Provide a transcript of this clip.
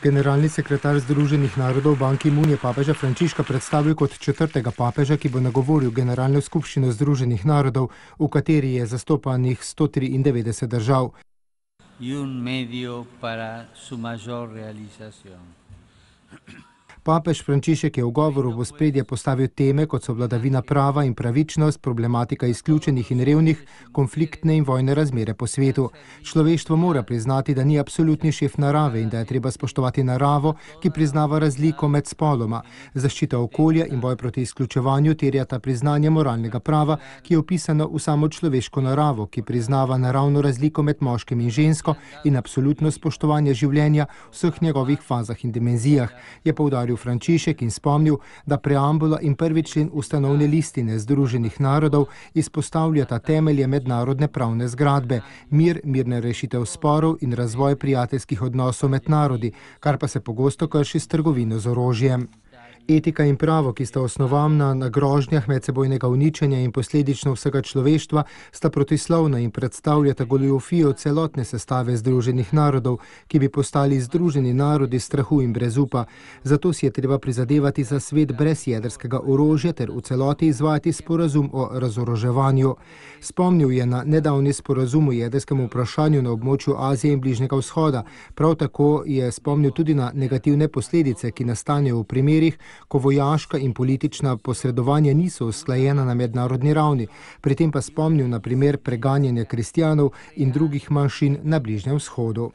Generalni sekretar Združenih narodov Ban Ki-moon je papeža Frančiška predstavil kot 4. papeža, ki bo nagovoril Generalno skupščino Združenih narodov, v kateri je zastopanih 193 držav. Papež Frančišek je v govoru v ospredje postavil teme, kot so vladavina prava in pravičnost, problematika izključenih in revnih, konfliktne in vojne razmere po svetu. Človeštvo mora priznati, da ni absolutni šef narave in da je treba spoštovati naravo, ki priznava razliko med spoloma. Zaščita okolja in boj proti izključevanju terjata priznanje moralnega prava, ki je opisano v samo človeško naravo, ki priznava naravno razliko med moškim in žensko in absolutno spoštovanje življenja v vseh njegovih fazah in dimenzijah, je poudaril Frančišek in spomnil, da preambula in 1. člen ustanovne listine Združenih narodov izpostavljata temelje mednarodne pravne zgradbe, mir, mirna rešitev sporov in razvoj prijateljskih odnosov med narodi, kar pa se pogosto krši s trgovino z orožjem. Etika in pravo, ki sta osnovana na grožnjah medsebojnega uničenja in posledično vsega človeštva, sta protislovna in predstavljata goljufijo celotne sestave Združenih narodov, ki bi postali Združeni narodi strahu in brezupa. Zato si je treba prizadevati za svet brez jedrskega orožja ter v celoti izvajati sporazum o razoroževanju. Spomnil je na nedavni sporazum o jedrskem vprašanju na območju Azije in Bližnjega vzhoda. Prav tako je spomnil tudi na negativne posledice, ki nastanejo v primerih, ko vojaška in politična posredovanja niso usklajena na mednarodni ravni, pri tem pa spomnil na primer preganjanja kristjanov in drugih manjšin na Bližnjem vzhodu.